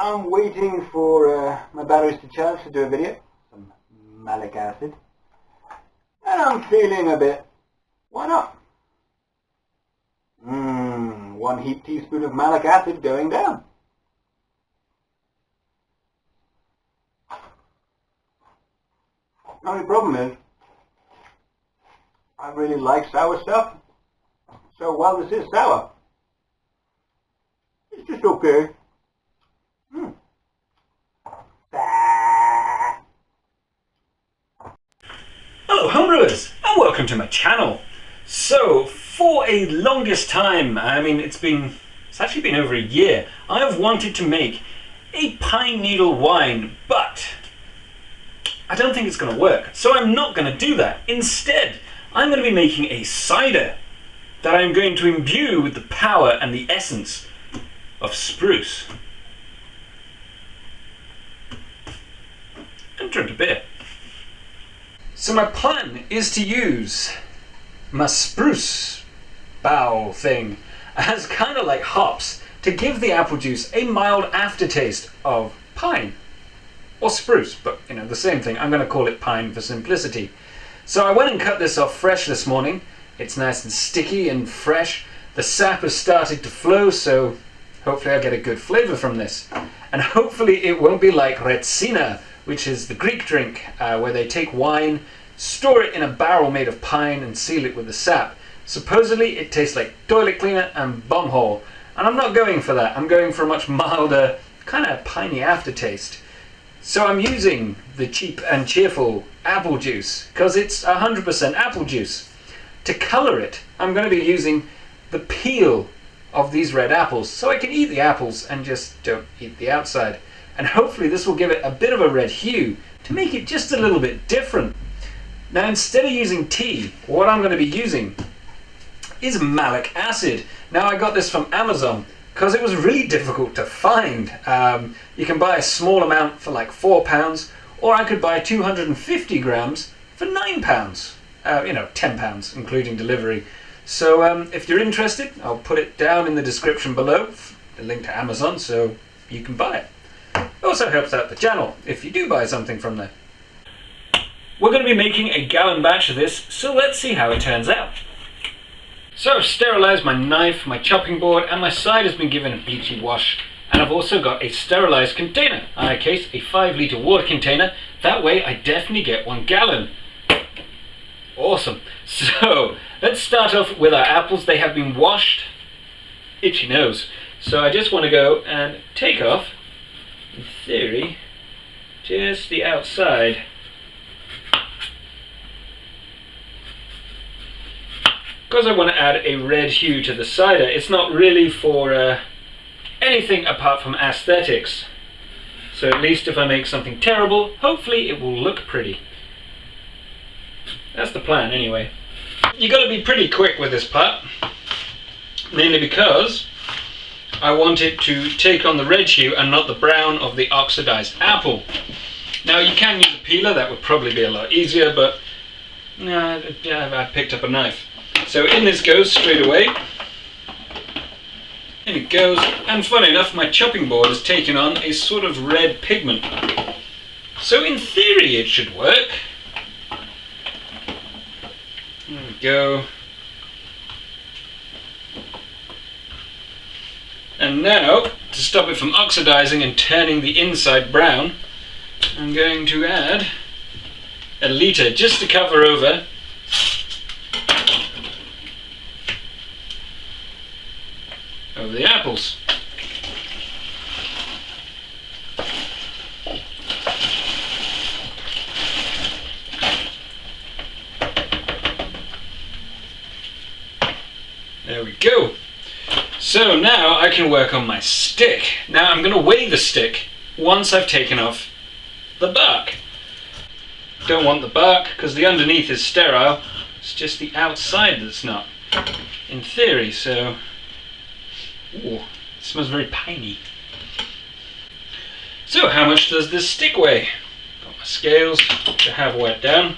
I'm waiting for my batteries to charge to do a video. Some malic acid. And I'm feeling a bit, why not? 1 heaped teaspoon of malic acid going down. The only problem is, I really like sour stuff. So while this is sour, it's just okay. Hello homebrewers, and welcome to my channel. So for a longest time, it's actually been over a year, I have wanted to make a pine needle wine, but I don't think it's going to work. So I'm not going to do that. Instead, I'm going to be making a cider that I'm going to imbue with the power and the essence of spruce. And drink a beer. So my plan is to use my spruce bough thing as kind of like hops to give the apple juice a mild aftertaste of pine. Or spruce, but you know, the same thing. I'm going to call it pine for simplicity. So I went and cut this off fresh this morning. It's nice and sticky and fresh. The sap has started to flow, so hopefully I'll get a good flavour from this. And hopefully it won't be like retsina, which is the Greek drink, where they take wine, store it in a barrel made of pine and seal it with the sap. Supposedly it tastes like toilet cleaner and bumhole. And I'm not going for that. I'm going for a much milder, kind of piney aftertaste. So I'm using the cheap and cheerful apple juice, because it's 100% apple juice. To colour it, I'm going to be using the peel of these red apples, so I can eat the apples and just don't eat the outside. And hopefully this will give it a bit of a red hue to make it just a little bit different. Now instead of using tea, what I'm going to be using is malic acid. Now I got this from Amazon because it was really difficult to find. You can buy a small amount for like £4, or I could buy 250 grams for £9. You know, £10 including delivery. So if you're interested, I'll put it down in the description below, the link to Amazon, so you can buy it. It also helps out the channel if you do buy something from there. We're going to be making a gallon batch of this, so let's see how it turns out. So I've sterilised my knife, my chopping board, and my side has been given a bleachy wash. And I've also got a sterilised container, in my case a 5 litre water container. That way I definitely get 1 gallon. Awesome. So let's start off with our apples. They have been washed. Itchy nose. So I just want to go and take off, in theory, just the outside. Because I want to add a red hue to the cider. It's not really for anything apart from aesthetics. So at least if I make something terrible, hopefully it will look pretty. That's the plan anyway. You got to be pretty quick with this part, mainly because I want it to take on the red hue and not the brown of the oxidized apple. Now you can use a peeler, that would probably be a lot easier, but I picked up a knife. So in this goes straight away. In it goes, and funny enough my chopping board has taken on a sort of red pigment. So in theory it should work. There we go. And now, to stop it from oxidizing and turning the inside brown, I'm going to add a litre just to cover over the apples. There we go. So now I can work on my stick. Now I'm going to weigh the stick once I've taken off the bark. Don't want the bark because the underneath is sterile. It's just the outside that's not, in theory. So, ooh, it smells very piney. So how much does this stick weigh? Got my scales to have wet down.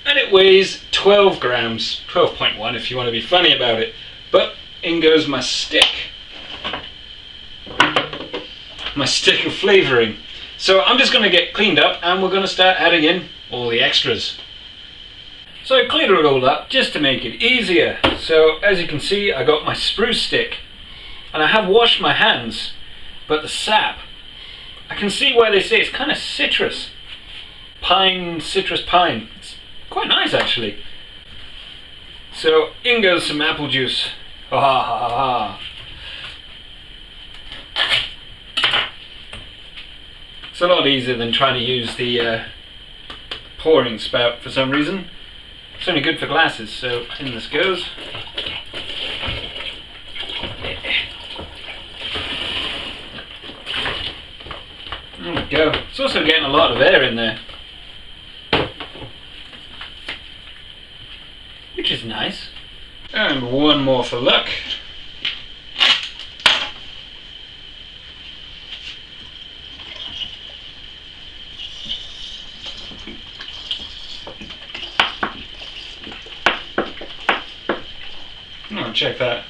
And it weighs 12 grams, 12.1 if you want to be funny about it. But in goes my stick. My stick of flavouring. So I'm just going to get cleaned up and we're going to start adding in all the extras. So I cleaned it all up just to make it easier. So as you can see, I got my spruce stick and I have washed my hands, but the sap, I can see why they say it's kind of citrus. Pine, citrus pine. It's quite nice actually. So in goes some apple juice. Ha ha ha ha. It's a lot easier than trying to use the pouring spout for some reason. It's only good for glasses, so in this goes. There we go. It's also getting a lot of air in there, which is nice. And one more for luck. Oh, check that.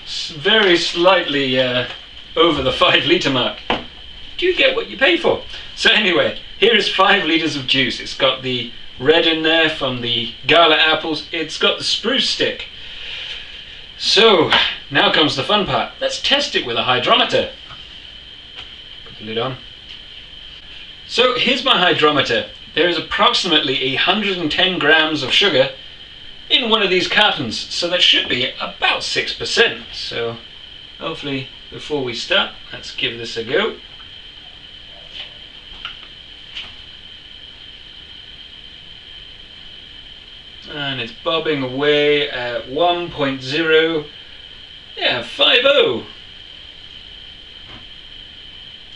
It's very slightly over the 5 litre mark. Do you get what you pay for? So anyway, here is 5 litres of juice. It's got the red in there from the gala apples. It's got the spruce stick. So now comes the fun part. Let's test it with a hydrometer. Put the lid on. So here's my hydrometer. There is approximately 110 grams of sugar in one of these cartons, so that should be about 6%. So hopefully before we start, let's give this a go. And it's bobbing away at 1.0, yeah, 50.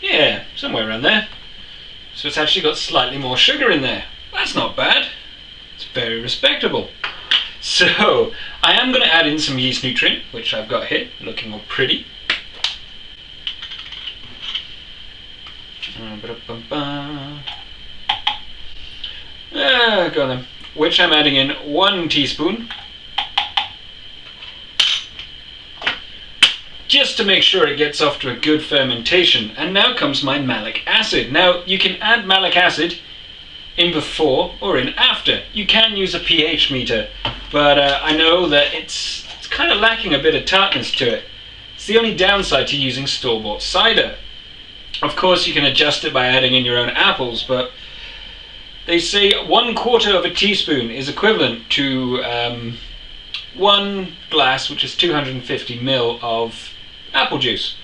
Yeah, somewhere around there. So it's actually got slightly more sugar in there. That's not bad. It's very respectable. So I am going to add in some yeast nutrient, which I've got here, looking all pretty. Got them. Which I'm adding in 1 teaspoon. Just to make sure it gets off to a good fermentation. And now comes my malic acid. Now you can add malic acid in before or in after. You can use a pH meter, but I know that it's kind of lacking a bit of tartness to it. It's the only downside to using store-bought cider. Of course you can adjust it by adding in your own apples, but they say 1/4 of a teaspoon is equivalent to 1 glass, which is 250 ml of apple juice.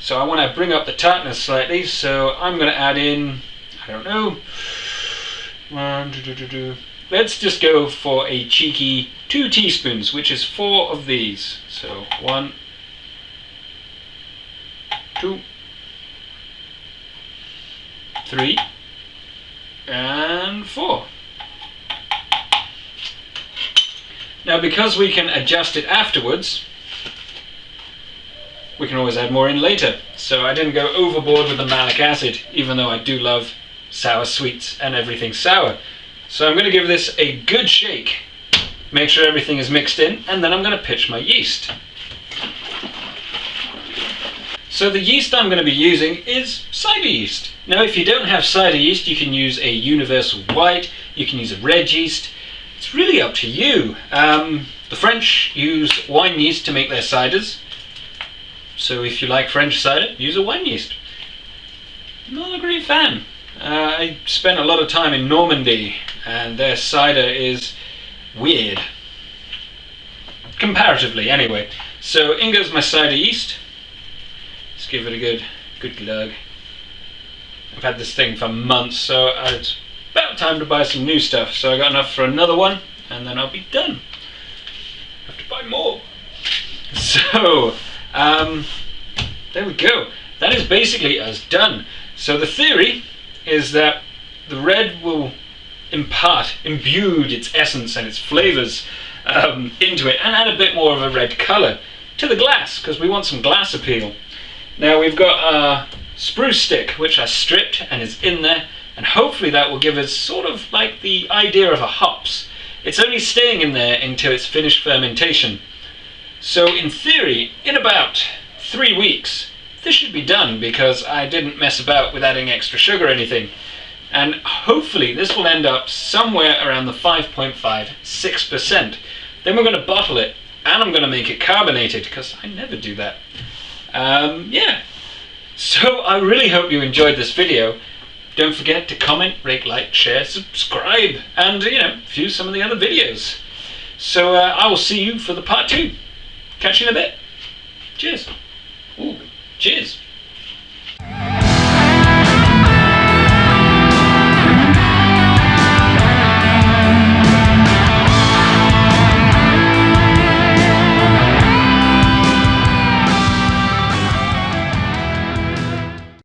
So I want to bring up the tartness slightly, so I'm going to add in, I don't know, let's just go for a cheeky 2 teaspoons, which is 4 of these. So 1, 2, 3, and 4. Now because we can adjust it afterwards, we can always add more in later. So I didn't go overboard with the malic acid, even though I do love sour sweets and everything sour. So I'm going to give this a good shake, make sure everything is mixed in, and then I'm going to pitch my yeast. So the yeast I'm going to be using is cider yeast. Now if you don't have cider yeast, you can use a universal white, you can use a red yeast. It's really up to you. The French use wine yeast to make their ciders. So if you like French cider, use a wine yeast. Not a great fan. I spent a lot of time in Normandy and their cider is weird. Comparatively anyway. So in goes my cider yeast. Let's give it a good glug. I've had this thing for months, so it's about time to buy some new stuff. So I got enough for another one, and then I'll be done. Have to buy more. So, there we go. That is basically us done. So the theory is that the red will imbued its essence and its flavours into it, and add a bit more of a red colour to the glass, because we want some glass appeal. Now we've got our spruce stick, which I stripped and is in there, and hopefully that will give us sort of like the idea of a hops. It's only staying in there until it's finished fermentation. So in theory, in about 3 weeks, this should be done because I didn't mess about with adding extra sugar or anything. And hopefully this will end up somewhere around the 5.5–6%. Then we're going to bottle it, and I'm going to make it carbonated because I never do that. Yeah. So I really hope you enjoyed this video. Don't forget to comment, rate, like, share, subscribe, and view some of the other videos. So I will see you for the part 2. Catch you in a bit. Cheers. Ooh, cheers.